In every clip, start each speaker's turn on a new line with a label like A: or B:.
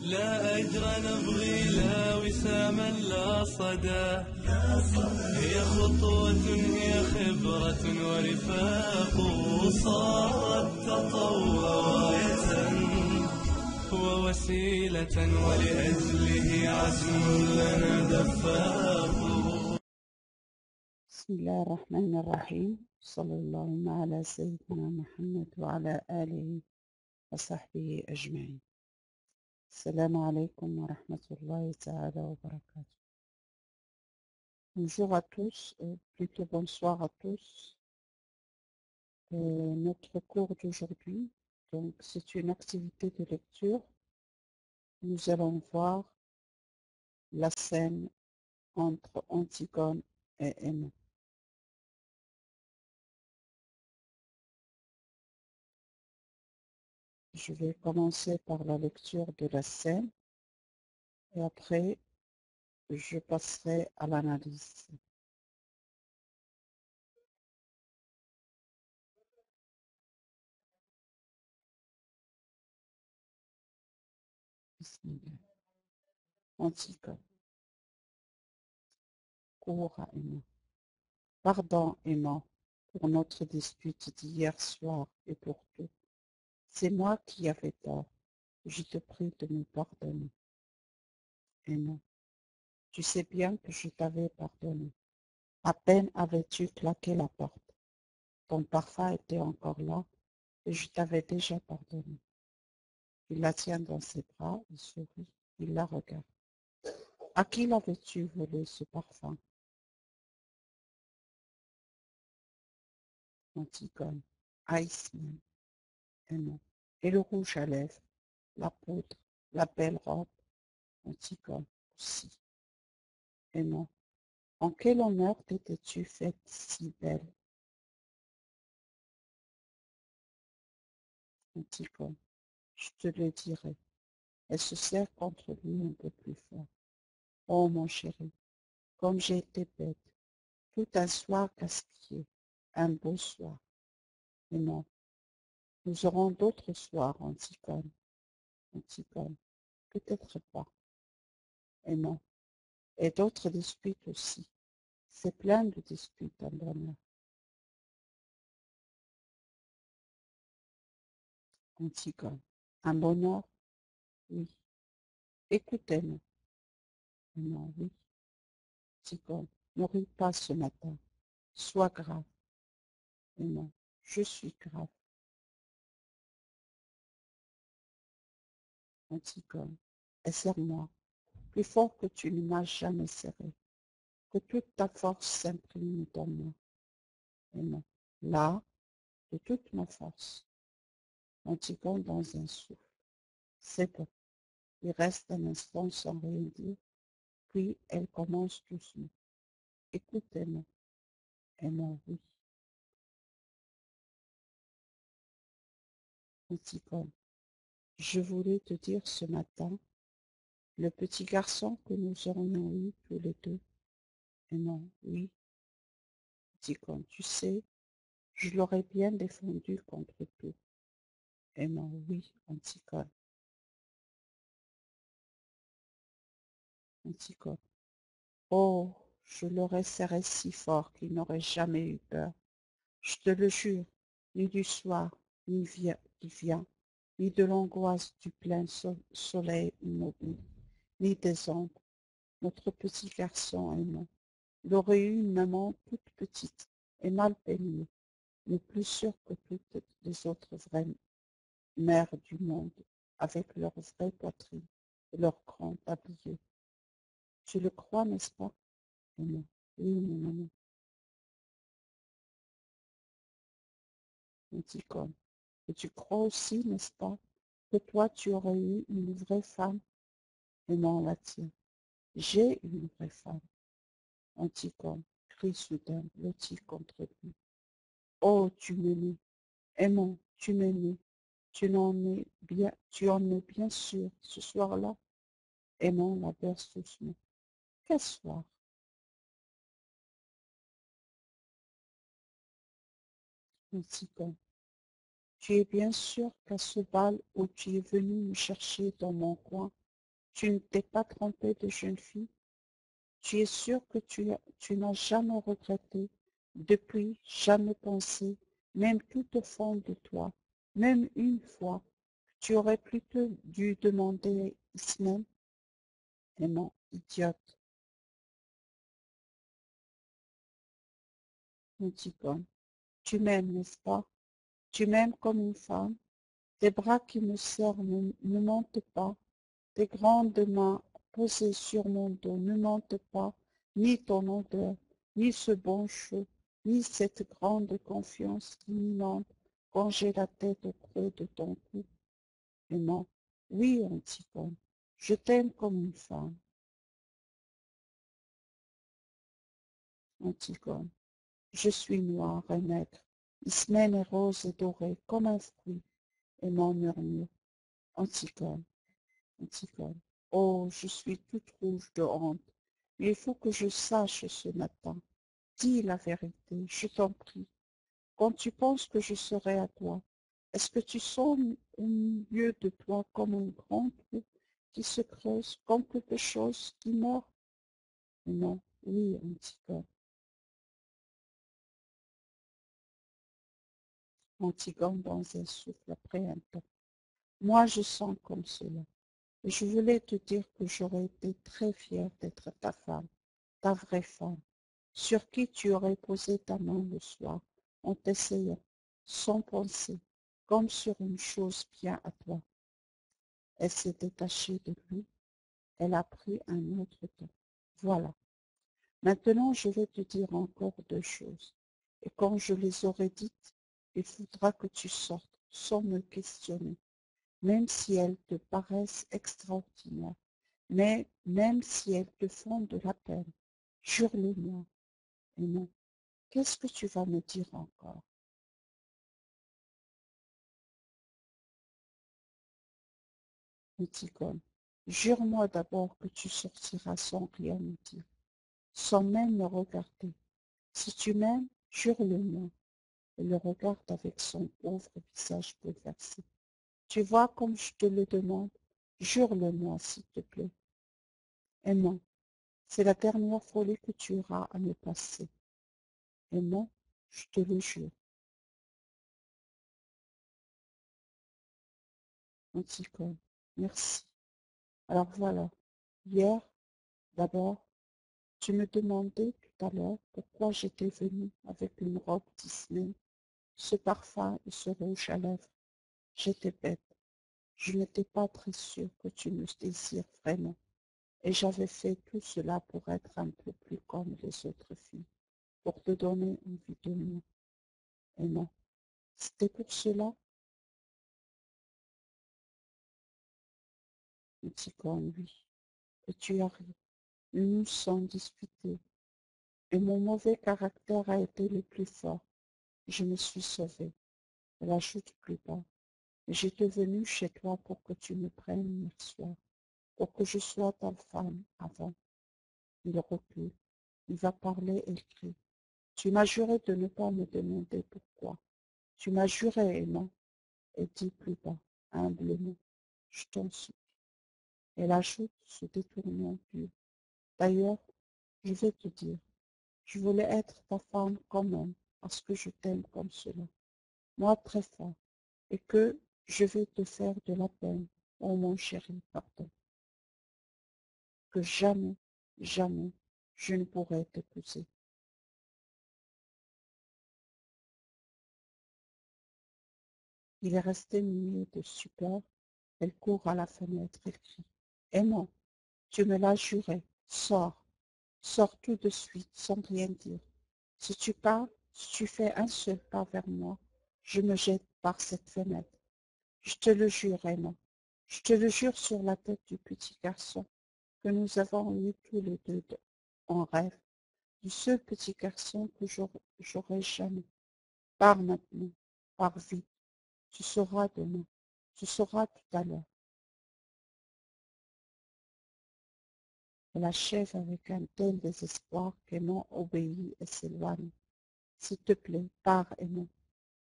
A: لا أجر نبغي لا وساما لا صدى هي خطوة هي خبرة ورفاق صارت تطوع راية ووسيلة ولأجله عزم لنا دفاق.
B: بسم الله الرحمن الرحيم. صلى الله على سيدنا محمد وعلى آله وصحبه أجمعين. السلام عليكم ورحمة الله تعالى وبركاته. Bonjour à tous, plutôt bonsoir à tous. Notre cours d'aujourd'hui, donc c'est une activité de lecture. Nous allons voir la scène entre Antigone et Aimé. Je vais commencer par la lecture de la scène et après je passerai à l'analyse. Antigone. Cours à Emma. Pardon, Emma, pour notre dispute d'hier soir et pour tout. C'est moi qui avais tort. Je te prie de me pardonner. Emma, tu sais bien que je t'avais pardonné. À peine avais-tu claqué la porte. Ton parfum était encore là et je t'avais déjà pardonné. Il la tient dans ses bras, il sourit, il la regarde. À qui l'avais-tu volé ce parfum? Antigone, Iceman, Emma. Et le rouge à lèvres, la poudre, la belle robe, Antigone aussi. Emma, en quel honneur t'étais-tu faite si belle? Antigone, je te le dirai. Elle se serre contre lui un peu plus fort. Oh mon chéri, comme j'ai été bête, tout un soir gaspillé, un beau soir. Mais non, nous aurons d'autres soirs, Antigone. Antigone, peut-être pas. Et non, et d'autres disputes aussi. C'est plein de disputes, un bonheur. Antigone, un bonheur? Oui. Écoutez-moi. Non, oui. Antigone, ne ris pas ce matin. Sois grave. Non, je suis grave. Antigone, et serre-moi, plus fort que tu ne m'as jamais serré. Que toute ta force s'imprime dans moi. Et non, là, de toute ma force. Antigone dans un souffle. C'est bon. Il reste un instant sans rien dire, puis elle commence doucement. Écoutez-moi. Et non, oui. Antigone, je voulais te dire ce matin, le petit garçon que nous aurions eu tous les deux. Et non, oui. Antigone, tu sais, je l'aurais bien défendu contre tout. Et non, oui, Antigone. Antigone. Oh, je l'aurais serré si fort qu'il n'aurait jamais eu peur. Je te le jure, ni du soir, qui vient, ni de l'angoisse du plein soleil immobile, ni des ombres. Notre petit garçon aimant. Il aurait eu une maman toute petite et mal peignée, mais plus sûre que toutes les autres vraies mères du monde, avec leur vraie poitrine et leur grand tablier. Tu le crois, n'est-ce pas? Maman. Oui, mon amour. Antigone. Et tu crois aussi, n'est-ce pas, que toi tu aurais eu une vraie femme? Et non, la tienne. J'ai une vraie femme. Antigone crie soudain, blottie contre lui. Oh, tu m'aimais. Aimant, tu m'aimais. Tu en es bien sûr, ce soir-là. Aimant la berce doucement. Quel soir? Antigone. Tu es bien sûr qu'à ce bal où tu es venu me chercher dans mon coin, Tu ne t'es pas trompée de jeune fille. Tu es sûre que tu n'as jamais regretté, depuis jamais pensé, même tout au fond de toi, même une fois, tu aurais plutôt dû demander Ismène. Et non, idiote, Antigone. Tu m'aimes, n'est-ce pas? Tu m'aimes comme une femme. Tes bras qui me serrent ne mentent pas. Tes grandes mains posées sur mon dos ne mentent pas, ni ton odeur, ni ce bon chaud, ni cette grande confiance qui m'inonde quand j'ai la tête au creux de ton cou. Et non, oui, Antigone, je t'aime comme une femme. Antigone, je suis noire et maigre. Ismène est rose et dorée comme un fruit, et mon murmure. Antigone, Antigone, oh, je suis toute rouge de honte. Mais il faut que je sache ce matin. Dis la vérité, je t'en prie. Quand tu penses que je serai à toi, est-ce que tu sens au milieu de toi comme un grand trou qui se creuse, comme quelque chose qui meurt? Non, oui, Antigone. Antigone dans un souffle après un temps. Moi, je sens comme cela. Et je voulais te dire que j'aurais été très fière d'être ta femme, ta vraie femme, sur qui tu aurais posé ta main le soir, en t'essayant, sans penser, comme sur une chose bien à toi. Elle s'est détachée de lui, elle a pris un autre temps. Voilà. Maintenant, je vais te dire encore deux choses. Et quand je les aurai dites, il faudra que tu sortes sans me questionner, même si elles te paraissent extraordinaires, mais même si elles te font de la peine. Jure-le-moi. Et non. Qu'est-ce que tu vas me dire encore? Antigone, jure-moi d'abord que tu sortiras sans rien me dire, sans même me regarder. Si tu m'aimes, jure-le-moi. Et le regarde avec son pauvre visage bouleversé. Tu vois comme je te le demande, jure-le-moi, s'il te plaît. Et non, c'est la dernière folie que tu auras à me passer. Et non, je te le jure. Antigone, merci. Alors voilà, hier, d'abord, tu me demandais tout à l'heure pourquoi j'étais venue avec une robe Disney, ce parfum et ce rouge à lèvres. J'étais bête. Je n'étais pas très sûre que tu me désires vraiment. Et j'avais fait tout cela pour être un peu plus comme les autres filles, pour te donner envie de moi. Et non, c'était pour cela, un petit comme lui. Et tu as ri. Nous nous sommes disputés. Et mon mauvais caractère a été le plus fort. Je me suis sauvée. Elle ajoute plus bas. J'étais venue chez toi pour que tu me prennes hier soir, pour que je sois ta femme avant. Il recule. Il va parler et crie. Tu m'as juré de ne pas me demander pourquoi. Tu m'as juré, et non. Et dit plus bas, humblement. Je t'en supplie. Elle ajoute, se détournant plus. D'ailleurs, je vais te dire, je voulais être ta femme quand même, parce que je t'aime comme cela. Moi très fort. Et que je vais te faire de la peine. Oh mon chéri, pardon. Que jamais, jamais, je ne pourrai t'épouser. Il est resté muet de stupeur. Elle court à la fenêtre et crie. Aimant, tu me l'as juré. Sors, sors tout de suite, sans rien dire. Si tu pars, si tu fais un seul pas vers moi, je me jette par cette fenêtre. Je te le jure, Aimant. Je te le jure sur la tête du petit garçon que nous avons eu tous les deux en rêve. Du seul petit garçon que j'aurai jamais. Pars maintenant, pars vite. Tu sauras demain, tu sauras tout à l'heure. Elle achève avec un tel désespoir qu'Aimant obéit et s'éloigne. S'il te plaît, pars, Aimant.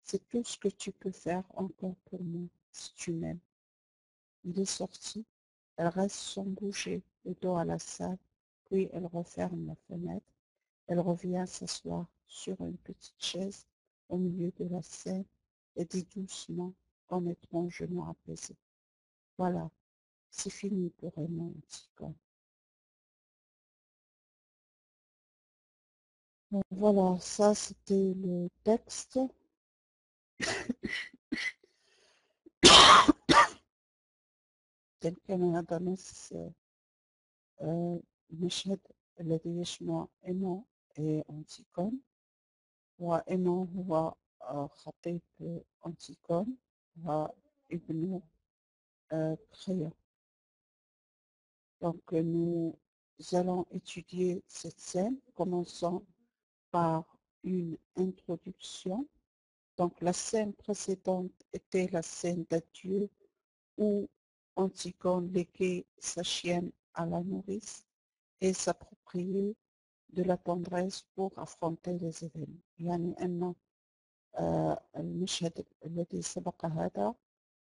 B: C'est tout ce que tu peux faire encore pour moi, si tu m'aimes. Il est sorti, Elle reste sans bouger, le dos à la salle, puis elle referme la fenêtre. Elle revient s'asseoir sur une petite chaise au milieu de la scène et dit doucement, en mettant un genou apaisé. Voilà, c'est fini pour Raymond Anticone. Donc voilà, ça c'était le texte. كان هذا نص المشهد الذي يجمع إيمو أنتيكون، وإيمو هو خطيب أنتيكون وابن Créon. Donc nous allons étudier cette scène, commençant par une introduction. Donc la scène précédente était la scène d'adieu où Antigone léguait sa chienne à la nourrice et s'appropriait de la tendresse pour affronter les événements. يعني أن المشهد الذي سبق هذا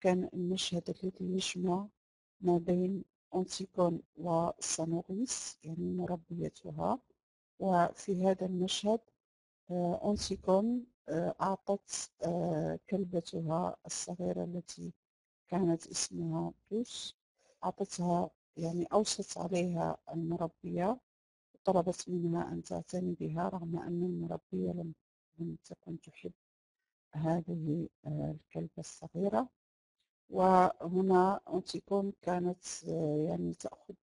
B: كان المشهد الذي يجمع ما بين أنتيغون وسانوريس يعني مربيتها. وفي هذا المشهد أنتيغون أعطت كلبتها الصغيرة التي كانت اسمها بوس، أعطتها يعني أوصت عليها المربية وطلبت منها أن تعتني بها رغم أن المربية لم تكن تحب هذه الكلبة الصغيرة. وهنا أنتيغون كانت يعني تأخذ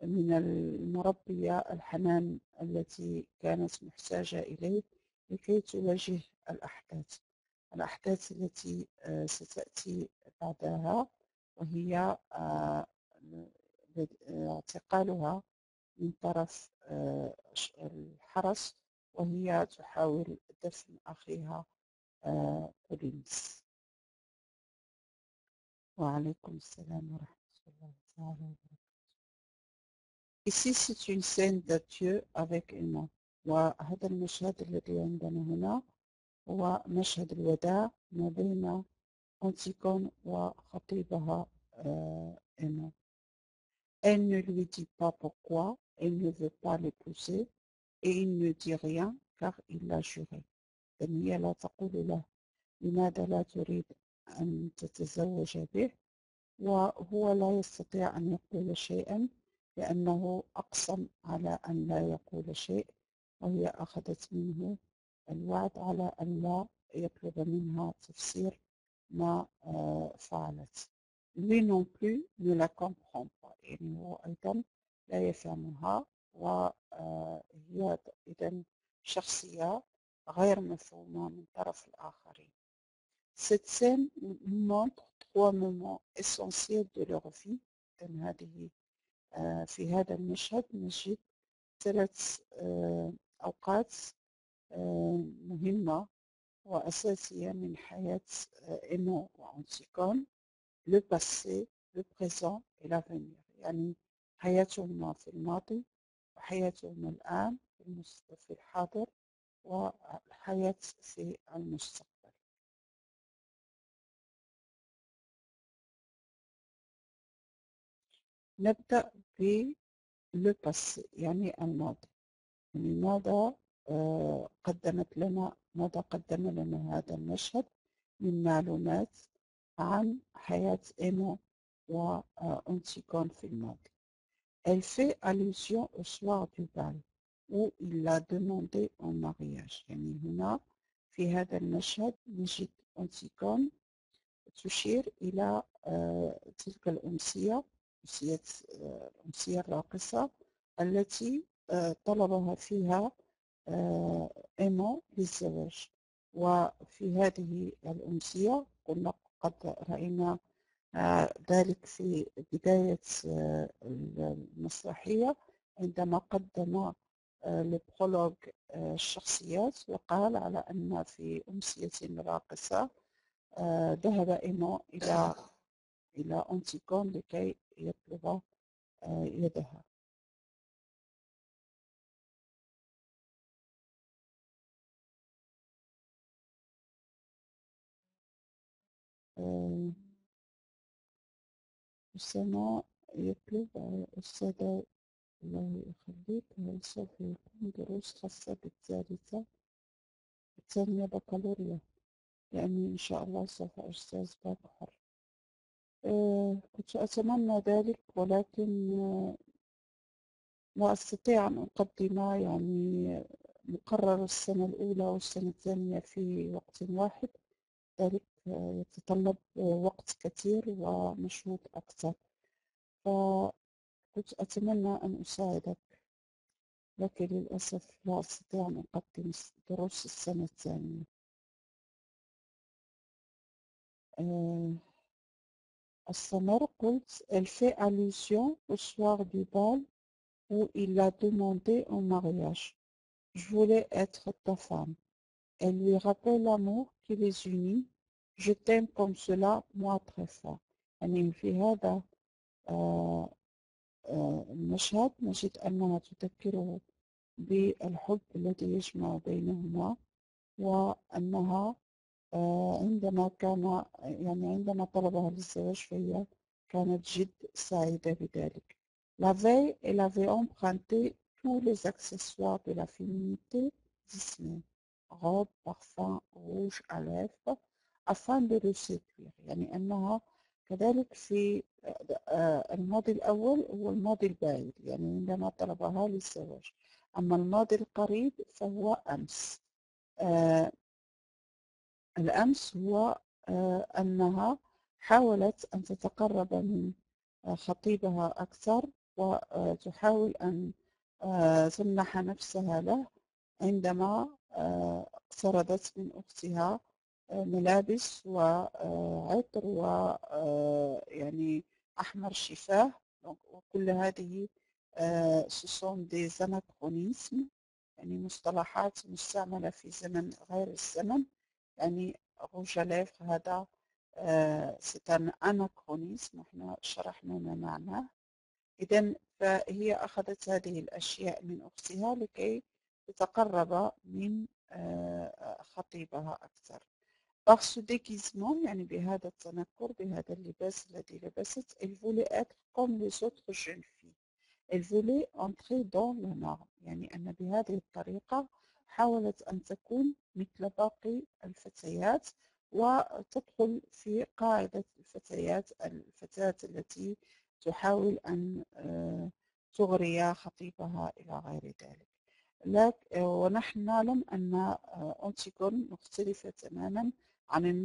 B: من المربية الحنان التي كانت محتاجة إليه لكي تواجه الأحداث التي ستأتي بعدها، وهي اعتقالها من طرف الحرس وهي تحاول دفن أخيها بولينس. وعليكم السلام ورحمة الله تعالى وبركاته. Ici c'est une scène d'adieu avec Emma، وهذا المشهد الذي عندنا هنا هو مشهد الوداع ما بين أنتيغون وخطيبها Emma. Elle ne lui dit pas pourquoi elle ne veut pas l'épouser et il ne dit rien car il l'a juré. هي لا تقول له لماذا لا تريد أن تتزوج به، وهو لا يستطيع أن يقول شيئا لأنه أقسم على أن لا يقول شيء، وهي أخذت منه الوعد على أن لا يطلب منها تفسير ما فعلت. Lui non plus ne la comprend pas، يعني هو أيضا لا يفهمها، وهي إذن شخصية غير مفهومة من طرف الآخرين. Cette scène nous montre trois moments essentiels de leur vie. في هذا المشهد نجد ثلاث أوقات مهمة وأساسية من حياة إيمو وأنتيغون: le passé, le présent et l'avenir. يعني حياتهما في الماضي وحياتهما الآن في الحاضر والحياة في المستقبل. نبدأ باللو باسي يعني الماضي. يعني ماذا قدم لنا هذا المشهد من معلومات عن حياة إيمو وأنتيغون في الماضي. Elle fait allusion au soir du bal où il l'a demandé en mariage. يعني هنا في هذا المشهد نجد أنتيغون تشير إلى تلك الأمسية، الأمسية الراقصة التي طلبها فيها إيمو للزواج. وفي هذه الأمسية كنا قد رأينا ذلك في بداية المسرحية عندما قدم البرولوج الشخصيات وقال على أن في أمسية راقصة ذهب إيمو إلى أنتيغون لكي يطلب يدها. Justement, يطلب الأستاذة الله يخليك هل سوف يكون دروس خاصة بالثانية بكالوريا لأني إن شاء الله سوف أجتاز باك حر. كنت أتمنى ذلك ولكن لا أستطيع أن أقدم يعني مقرر السنة الأولى والسنة الثانية في وقت واحد، ذلك يتطلب وقت كثير ومجهود أكثر، فكنت أتمنى أن أساعدك لكن للأسف لا أستطيع أن أقدم دروس السنة الثانية. أستمر قلت elle fait allusion au soir du bal où il l'a demandé en mariage. Je voulais être ta femme. Elle lui rappelle l'amour qui les unit. Je t'aime comme cela, moi très fort. يعني في هذا المشهد نجد أنها تذكره بالحب الذي يجمع بينهما، وأنها عندما طلبها للزواج فهي كانت جد سعيدة بذلك. La veille, elle avait emprunté tous les accessoires de la féminité Disney, robe, parfum, rouge à lèvres, afin de le séduire. يعني أنها كذلك في الماضي الأول هو الماضي البعيد، يعني عندما طلبها للزواج. أما الماضي القريب فهو أمس. الأمس هو أنها حاولت أن تتقرب من خطيبها أكثر وتحاول أن تمنح نفسها له عندما اقترضت من أختها ملابس وعطر ويعني أحمر شفاه، وكل هذه ce sont des anachronismes، يعني مصطلحات مستعملة في زمن غير الزمن. يعني روج ليفغ هذا c'est un anachronisme، احنا شرحنا ما معناه. إذن فهي أخذت هذه الأشياء من أختها لكي تتقرب من خطيبها أكثر. Par ce déguisement يعني بهذا التنكر بهذا اللباس الذي لبست elle voulait être comme les autres jeunes filles. Elle voulait entrer dans la norme، يعني أن بهذه الطريقة حاولت أن تكون مثل باقي الفتيات وتدخل في قاعدة الفتاة التي تحاول أن تغري خطيبها إلى غير ذلك. ونحن نعلم أن أنتيغون مختلفة تماما عن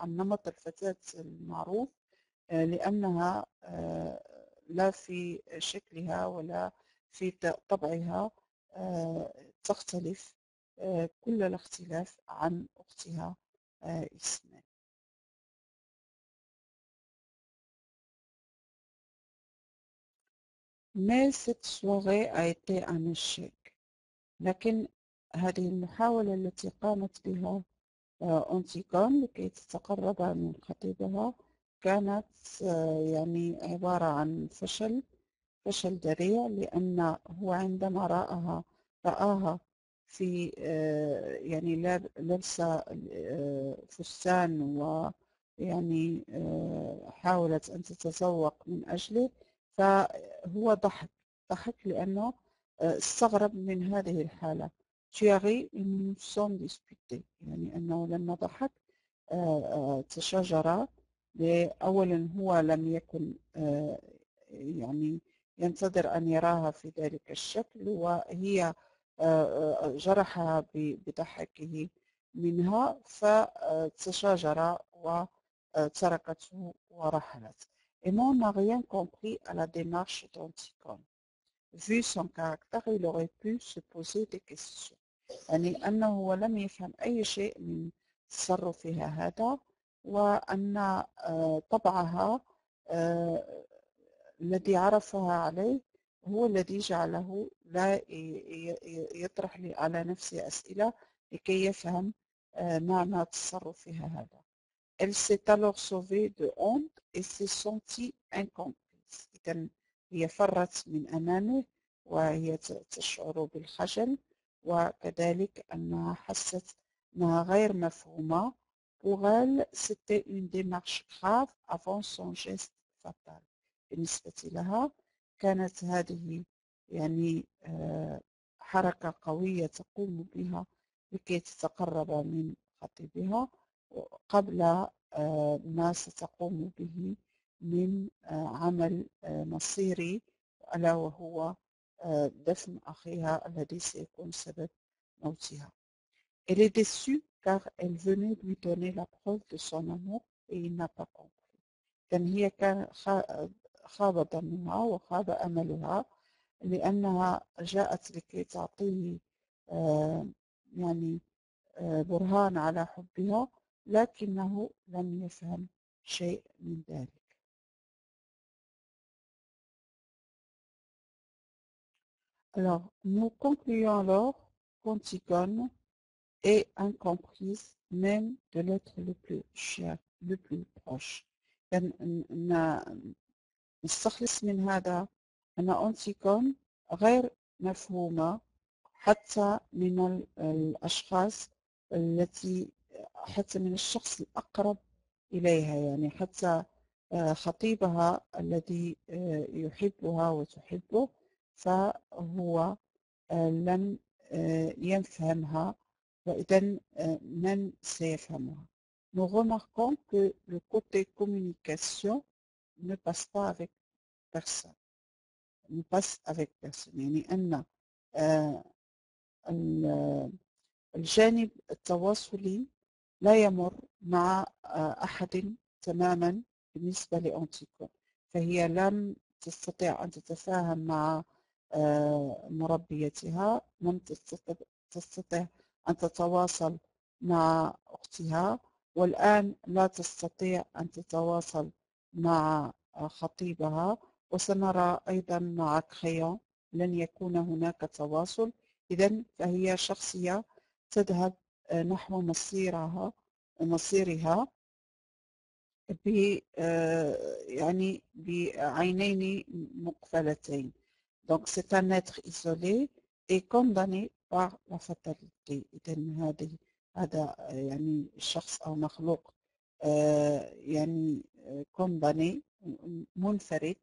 B: نمط الفتاة المعروف، لأنها لا في شكلها ولا في طبعها تختلف كل الاختلاف عن أختها إسماء. Mais cette soirée a été un échec. لكن هذه المحاولة التي قامت بها أنتيغون لكي تتقرب من خطيبها كانت يعني عبارة عن فشل ذريع، لأن هو عندما رآها في يعني لابسة فستان ويعني حاولت أن تتذوق من أجله، فهو ضحك لأنه استغرب من هذه الحالة. تياري سون ديسبوتي، يعني أنه لما ضحك تشاجرا. أولا هو لم يكن يعني ينتظر أن يراها في ذلك الشكل، وهي جرحها بضحكه منها فتشاجرا وتركته ورحلت. Aimon n'a rien compris à la démarche d'Antigone. Vu son caractère, il aurait pu se poser des questions. يعني أنه لم يفهم أي شيء من تصرفها هذا، وأن طبعها الذي عرفها عليه هو الذي جعله لا يطرح على نفسه أسئلة لكي يفهم معنى تصرفها هذا. Elle s'est alors sauvée de honte et s'est sentie incomprise. إذن هي فرت من أمامه وهي تشعر بالخجل، وكذلك أنها حست أنها غير مفهومة. Pour elle, c'était une démarche grave avant son geste فاتال بالنسبة لها. كانت هذه يعني حركة قوية تقوم بها لكي تتقرب من خطيبها قبل ما ستقوم به من عمل مصيري، ألا وهو دفن أخيها الذي سيكون سبب موتها. Elle est déçue car elle venait lui donner la preuve de son amour et il n'a pas compris. إذن هي كان خاب ظنها وخاب أملها لأنها جاءت لكي تعطيه يعني برهان على حبها، لكنه لم يفهم شيء من ذلك. Alors, nous concluons alors qu'Antigone est incomprise même de l'être le plus cher, le plus proche. نستخلص من هذا أن أنتيغون غير مفهومة حتى من الأشخاص التي حتى من الشخص الأقرب إليها، يعني حتى خطيبها الذي يحبها وتحبه فهو لم يفهمها، وإذن من سيفهمها؟ Nous remarquons que le côté communication ne passe pas avec personne. ne passe avec personne، يعني أن الجانب التواصلي لا يمر مع أحد تماما بالنسبة لأنتيكون. فهي لم تستطيع أن تتفاهم مع مربيتها، لم تستطيع أن تتواصل مع أختها، والآن لا تستطيع أن تتواصل مع خطيبها، وسنرى أيضا مع كريون لن يكون هناك تواصل. إذن فهي شخصية تذهب نحو مصيرها يعني بعينين مقفلتين. Donc c'est un être isolé et condamné par la fatalité. إذن هذا يعني شخص أو مخلوق يعني condamné منفرد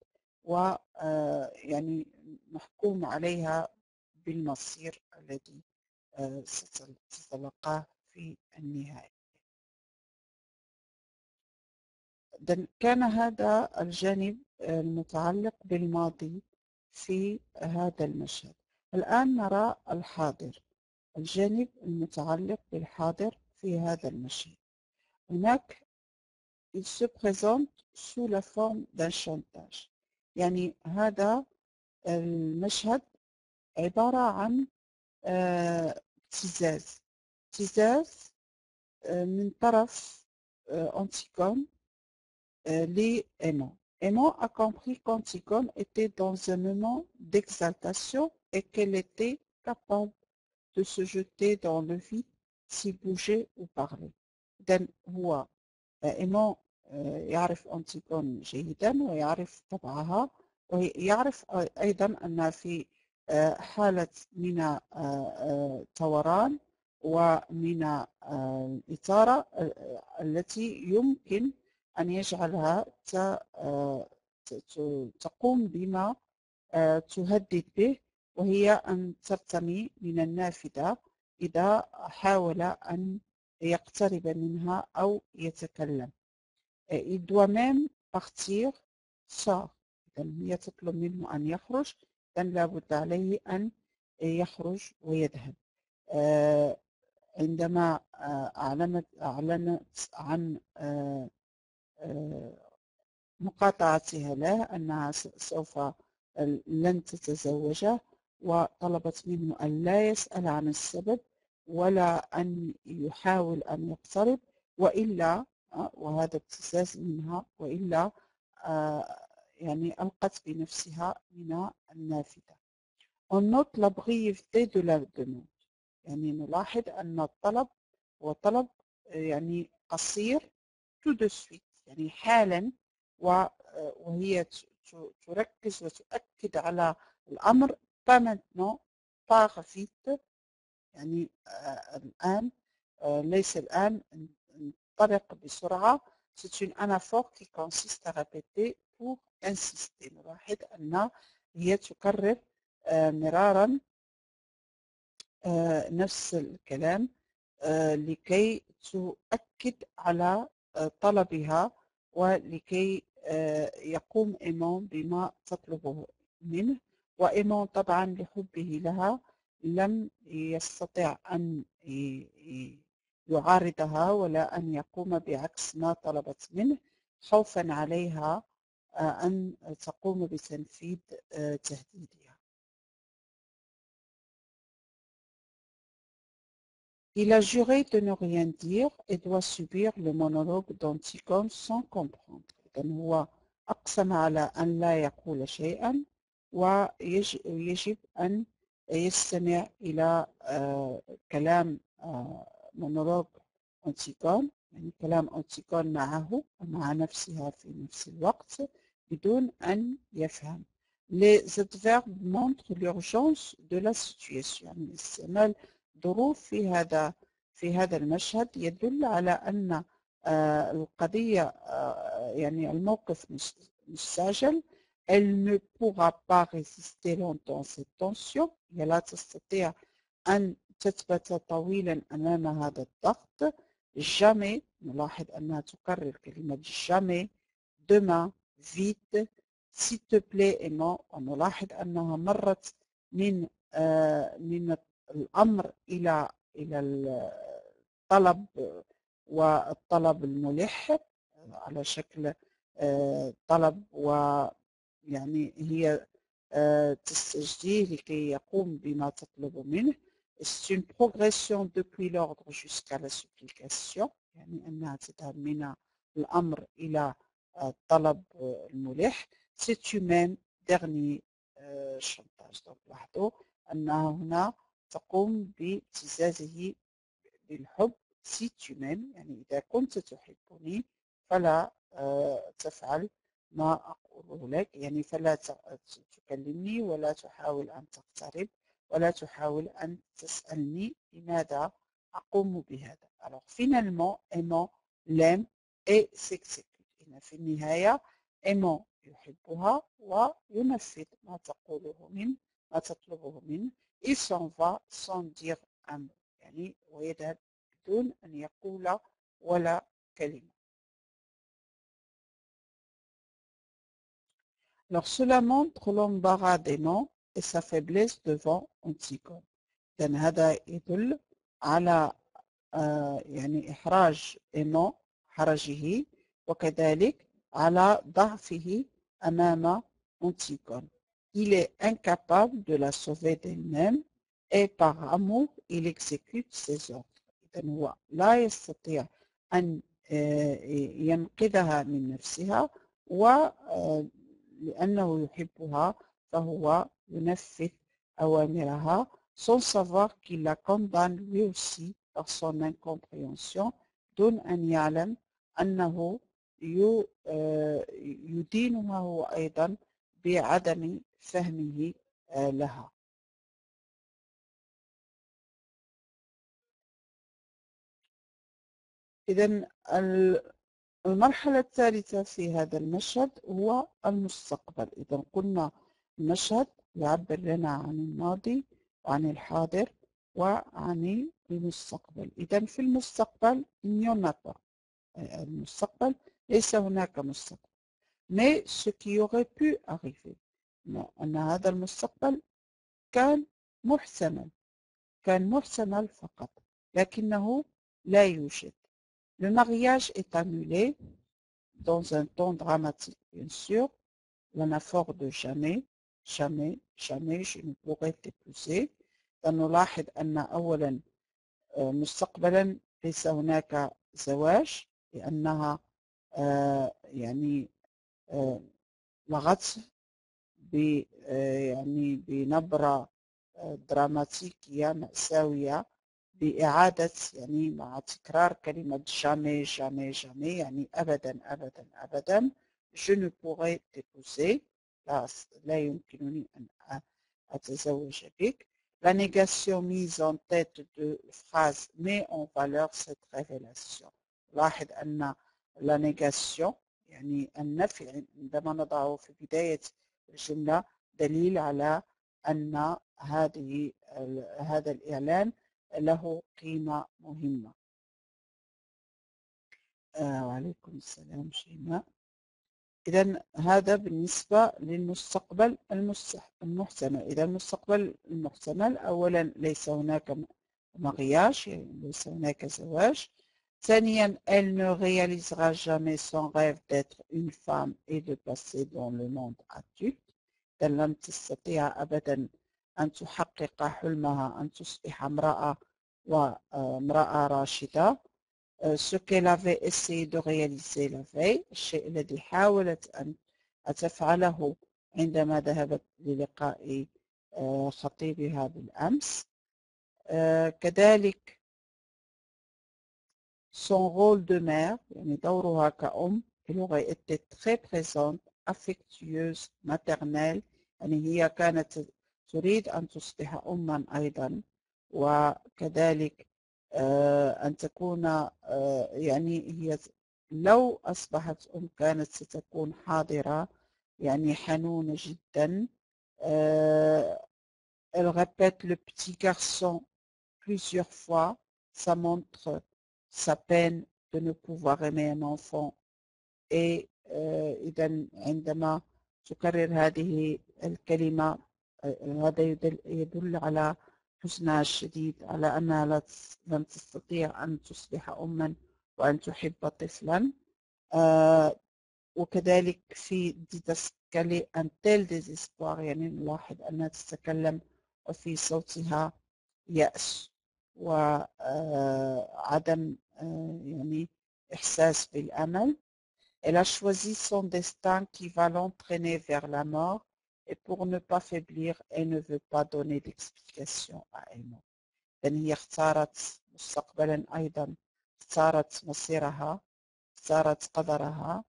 B: ويعني محكوم عليها بالمصير الذي ستلقاه في النهاية. كان هذا الجانب المتعلق بالماضي في هذا المشهد. الآن نرى الحاضر، الجانب المتعلق بالحاضر في هذا المشهد. هناك il se présente sous la forme d'un chantage. يعني هذا المشهد عبارة عن ابتزاز من طرف Antigone Aimant. Aimant a compris qu'Antigone était dans un moment d'exaltation et qu'elle était capable de se jeter dans le vide s'il bougeait ou parlait. إذن هو Aimant يعرف أنتيغون جيدا ويعرف طبعها، ويعرف أيضا أن في حالة من التوران ومن الإثارة التي يمكن أن يجعلها تقوم بما تهدد به، وهي أن ترتمي من النافذة إذا حاول أن يقترب منها أو يتكلم. Il doit même partir sans. إذن هي تطلب منه أن يخرج، إذن لابد عليه أن يخرج ويذهب. عندما أعلنت عن مقاطعتها له أنها سوف لن تتزوجه، وطلبت منه أن لا يسأل عن السبب ولا أن يحاول أن يقترب، وإلا وهذا ابتزاز منها، وإلا يعني ألقت بنفسها من النافذة. On note la brièveté de la demande. يعني نلاحظ أن الطلب هو طلب يعني قصير tout de suite، يعني حالا، وهي تركز وتؤكد على الأمر pas maintenant pas vite، يعني الآن ليس الآن، انطلق بسرعة. C'est un effort qui consiste à répéter pour insister. نلاحظ أن هي تكرر مرارا نفس الكلام لكي تؤكد على طلبها ولكي يقوم إيمون بما تطلبه منه. وإيمون طبعا لحبه لها لم يستطع أن يعارضها ولا أن يقوم بعكس ما طلبت منه خوفا عليها أن تقوم بتنفيذ تهديدها. Il a juré de ne rien dire et doit subir le monologue d'Antigone sans comprendre. إذن هو أقسم على أن لا يقول شيئا ويجب أن يستمع إلى كلام مونولوج أنتيغون، يعني كلام أنتيغون معه ومع نفسها في نفس الوقت بدون أن يفهم. Les adverbes montrent l'urgence de la situation. يعني استعمال ظروف في هذا المشهد يدل على أن القضية يعني الموقف مستعجل. Elle ne pourra pas résister longtemps cette tension. هي لا تستطيع أن تثبت طويلا أمام هذا الضغط. jamais نلاحظ أنها تكرر كلمة jamais. demain vite s'il te plaît aimant. ونلاحظ أنها مرت من الأمر إلى الطلب والطلب الملح على شكل طلب، ويعني هي تستجديه لكي يقوم بما تطلب منه. C'est une progression depuis l'ordre jusqu'à la supplication. يعني أنها تذهب من الأمر إلى الطلب الملح. C'est humain dernier chantage. donc لاحظوا أنها هنا تقوم بابتزازه بالحب. si tu m'aimes يعني إذا كنت تحبني فلا تفعل ما أقوله لك، يعني فلا تكلمني ولا تحاول أن تقترب ولا تحاول أن تسألني لماذا أقوم بهذا. alors finalement aimant l'aime et s'exécute. في النهاية aimant يحبها وينفذ ما تطلبه منه. il s'en va sans dire un mot. يعني ويذهب بدون أن يقول ولا كلمة. alors cela montre l'embarras d'aimant et sa faiblesse devant Antigone. إذن هذا يدل على يعني إحراج aimant، حرجه، وكذلك على ضعفه أمام Antigone. il est incapable de la sauver d'elle-même et par amour il exécute ses ordres. إذن هو لا يستطيع أن ينقذها من نفسها ولأنه يحبها فهو ينفذ أوامرها sans savoir qu'il la condamne lui aussi par son incompréhension. دون أن يعلم أنه يدينها هو أيضا بعدم فهمه لها. إذن المرحلة الثالثة في هذا المشهد هو المستقبل. إذن قلنا المشهد يعبر لنا عن الماضي وعن الحاضر وعن المستقبل. إذن في المستقبل المستقبل ليس هناك مستقبل. mais ce qui aurait pu arriver أن هذا المستقبل كان محتمل فقط لكنه لا يوجد. Le mariage est annulé dans un ton dramatique, bien sûr. l'anaphore de jamais je ne pourrais t'épouser. فنلاحظ أن أولا مستقبلا ليس هناك زواج لأنها يعني لغته يعني بنبرة دراماتيكية مأساوية بإعادة يعني مع تكرار كلمة jamais يعني أبدا je ne pourrais t'épouser لا يمكنني أن أتزوج بك. La négation mise en tête de phrase met en valeur cette révélation. لاحظ أن la négation يعني النفي عندما نضعه في بداية الجملة دليل على أن هذا الإعلان له قيمة مهمة. وعليكم السلام شيماء. إذا هذا بالنسبة للمستقبل المحتمل. إذا المستقبل المحتمل أولا ليس هناك mariage, يعني ليس هناك زواج. ثانيا elle ne réalisera jamais son rêve d'être une femme et de passer dans le monde adulte. إذا لن تستطيع أبدا أن تحقق حلمها أن تصبح امرأة وامرأة راشدة. Ce qu'elle avait essayé de réaliser la veille، الشيء الذي حاولت أن تفعله عندما ذهبت للقاء خطيبها بالأمس. كذلك son rôle de mère، يعني دورها كأم، elle aurait été très présente, affectueuse, maternelle، يعني هي كانت تريد أن تصبح أما أيضا، وكذلك أن تكون يعني هي لو أصبحت أم كانت ستكون حاضرة، يعني حنونة جدا. Elle répète le petit garçon plusieurs fois. Ça montre sa peine de ne pouvoir aimer un enfant. Et إذا عندما تكرر هذه الكلمة هذا يدل على حزنها الشديد، على أنها لن تستطيع أن تصبح أما وأن تحب طفلا. وكذلك في ديداسكالي أن تيل ديزيسبوار، يعني نلاحظ أنها تتكلم وفي صوتها يأس وعدم يعني إحساس بالأمل. Elle a choisi son destin qui va l'entraîner vers la mort et pour ne pas faiblir, elle ne veut pas donner d'explication à elle-même. لأن هي اختارت مستقبلا أيضا، اختارت مصيرها، اختارت قدرها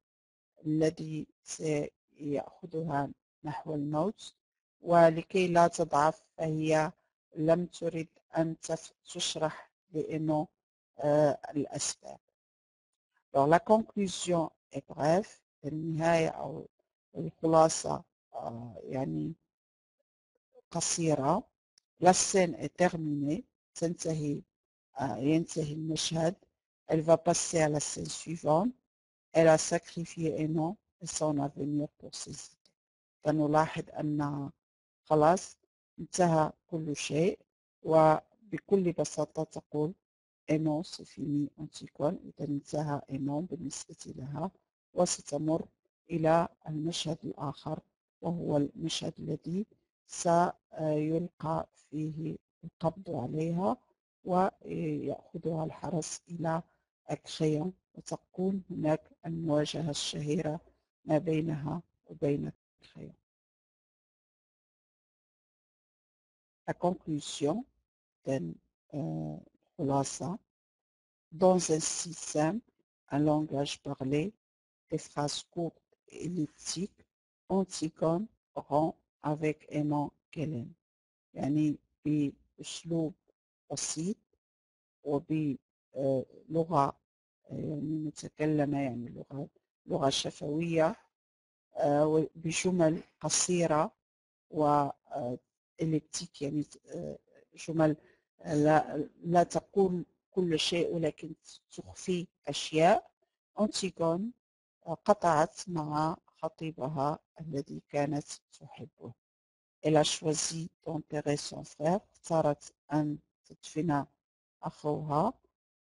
B: الذي سيأخذها نحو الموت، ولكي لا تضعف فهي لم ترد أن تشرح لأنه الأسباب. Alors la conclusion est brève، النهاية أو الخلاصة يعني قصيرة. La scène est terminée، تنتهي ينتهي المشهد. Elle va passer à la scène suivante. Elle a sacrifié un an et son avenir pour ses idées. فنلاحظ أن خلاص انتهى كل شيء، وبكل بساطة تقول إنو سيفيني أنتيكون. إذا انتهى إنو بالنسبة لها، وستمر إلى المشهد الآخر وهو المشهد الذي سيلقى فيه القبض عليها ويأخذها الحرس إلى الخيام، وتكون هناك المواجهة الشهيرة ما بينها وبين الخيام. La conclusion d'un خلاصة. Dans un système, un langage parlé, des phrases courtes et elliptiques, Antigone rend avec aimant qu'elle aime. يعني بأسلوب بسيط وبلغة يعني متكلمة، يعني لغة شفوية، بجمل قصيرة وإليبتيك، يعني جمل لا تقول كل شيء ولكن تخفي أشياء. أنتيغون قطعت مع خطيبها الذي كانت تحبه. Elle a choisi d'enterrer son frère، اختارت أن تدفن أخوها،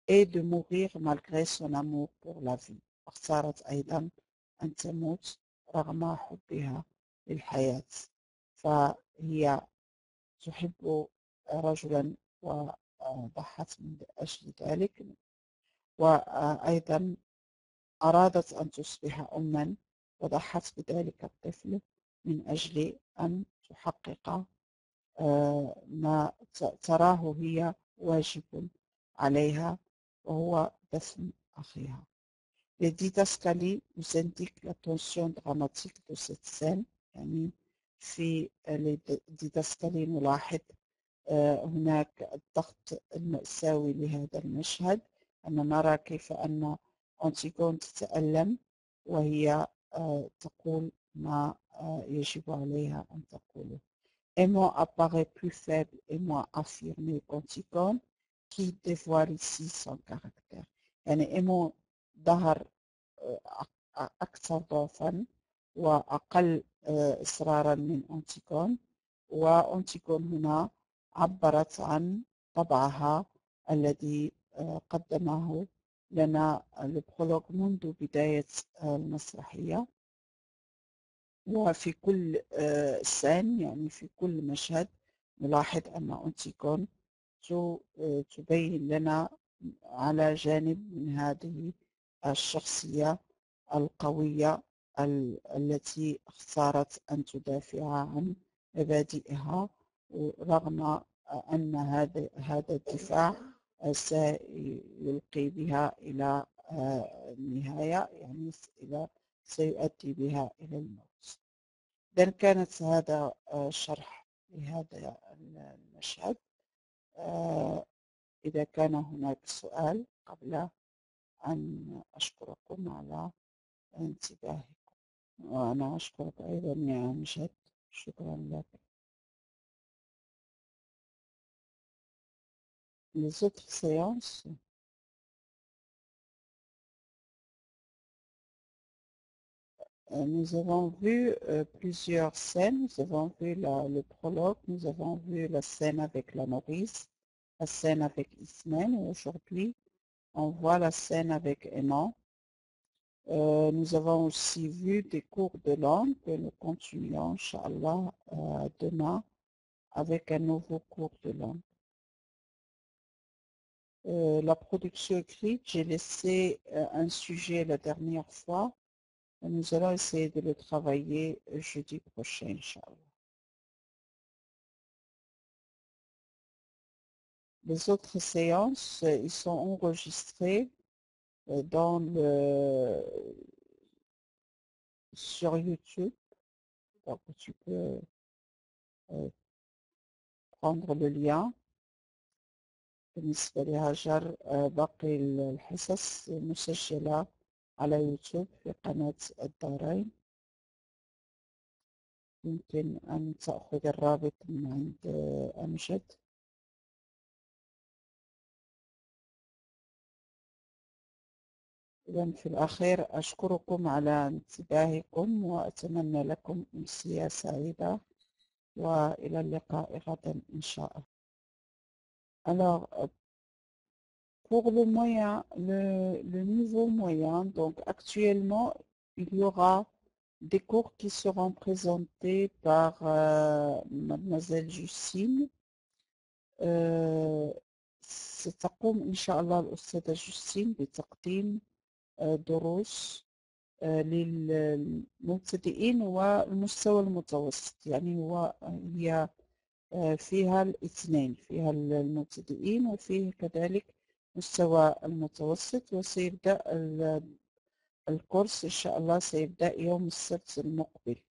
B: et de mourir malgré son amour pour la vie، اختارت أيضا أن تموت رغم حبها للحياة. فهي تحب رجلا وضحت من أجل ذلك، وأيضا أرادت أن تصبح أما وضحت بذلك الطفل من أجل أن تحقق ما تراه هي واجب عليها وهو دفن أخيها. Les didascalies nous indiquent la tension dramatique de cette scène. يعني في الديداسكالي نلاحظ هناك الضغط المأساوي لهذا المشهد، أن نرى كيف أن أنتيغون تتألم وهي تقول ما يجب عليها أن تقوله. Aimant apparaît plus faible et moins affirmé qu'Antigone, qui dévoile ici son caractère. يعني aimant ظهر أكثر ضعفا وأقل إصرارا من أنتيغون، وأنتيغون هنا عبرت عن طبعها الذي قدمه لنا البرولوج منذ بداية المسرحية. وفي كل سين يعني في كل مشهد نلاحظ أن أنتيغون تبين لنا على جانب من هذه الشخصية القوية التي اختارت أن تدافع عن مبادئها رغم أن هذا الدفاع سيلقي بها إلى النهاية، يعني سيؤدي بها إلى الموت. إذن كانت هذا شرح لهذا المشهد. إذا كان هناك سؤال قبل أن أشكركم على انتباهكم. وأنا أشكرك أيضا يا أمجد، شكرا لك. Les autres séances, nous avons vu plusieurs scènes. Nous avons vu le prologue, nous avons vu la scène avec la nourrice, la scène avec Ismaël. Aujourd'hui, on voit la scène avec Aimant. Nous avons aussi vu des cours de langue que nous continuons, Inch'Allah, demain avec un nouveau cours de langue. La production écrite, j'ai laissé un sujet la dernière fois. Nous allons essayer de le travailler jeudi prochain, Inch'Allah. Les autres séances, ils sont enregistrés sur YouTube. Donc, tu peux prendre le lien. بالنسبة لهاجر باقي الحصص مسجلة على يوتيوب في قناة الدارين. يمكن أن تأخذ الرابط من عند أمجد. إذن في الأخير أشكركم على انتباهكم وأتمنى لكم أمسية سعيدة وإلى اللقاء غدا إن شاء الله. Alors, pour le moyen, le niveau moyen, donc actuellement, il y aura des cours qui seront présentés par mademoiselle Justine. ستقوم إن شاء الله الأستاذة جوستين بتقديم دروس للمبتدئين والمستوى المتوسط، يعني هي فيها الاثنين، فيها المبتدئين وفيه كذلك مستوى المتوسط. وسيبدأ الكورس إن شاء الله سيبدأ يوم السبت المقبل.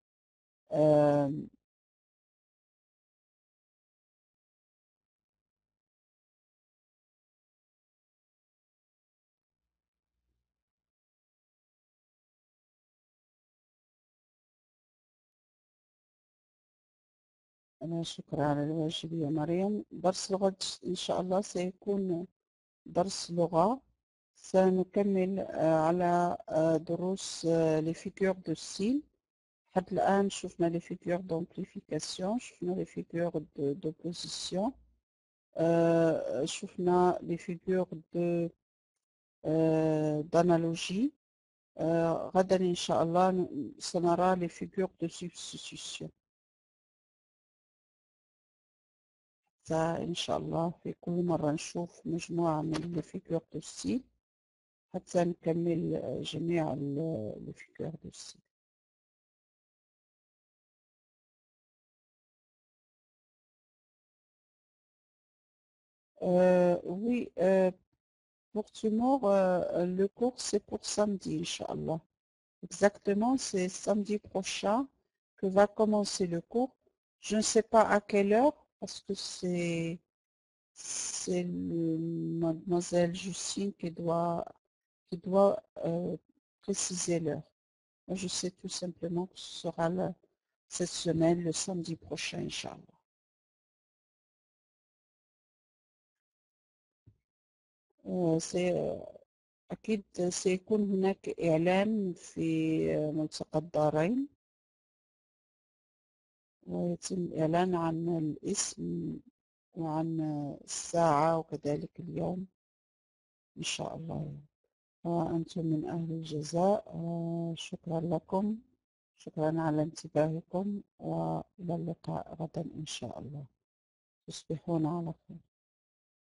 B: أنا شكرا على الواجب يا مريم. درس الغد إن شاء الله سيكون درس لغة. سنكمل على دروس les figures de style. حتى الآن شفنا les figures d'amplification، شفنا les figures d'opposition، شفنا les figures d'analogie. غدا إن شاء الله سنرى les figures de substitution. إن شاء الله في كل مرة نشوف مجموعة من الفيجور دو ستيل حتى نكمل جميع الفيجور دو ستيل. Oui, pour Timor, le cours c'est pour samedi, Inch'Allah. Exactement, c'est samedi prochain que va commencer le cours. Je ne sais pas à quelle heure, parce que c'est mademoiselle Justine qui doit préciser l'heure. Je sais tout simplement que ce sera cette semaine, le samedi prochain, Inch'Allah. أكيد سيكون هناك إعلان في ملتقى الدارين، ويتم الإعلان عن الاسم وعن الساعة وكذلك اليوم إن شاء الله. وأنتم من أهل الجزاء، شكرا لكم، شكرا على انتباهكم، وإلى اللقاء غدا إن شاء الله. تصبحون على خير.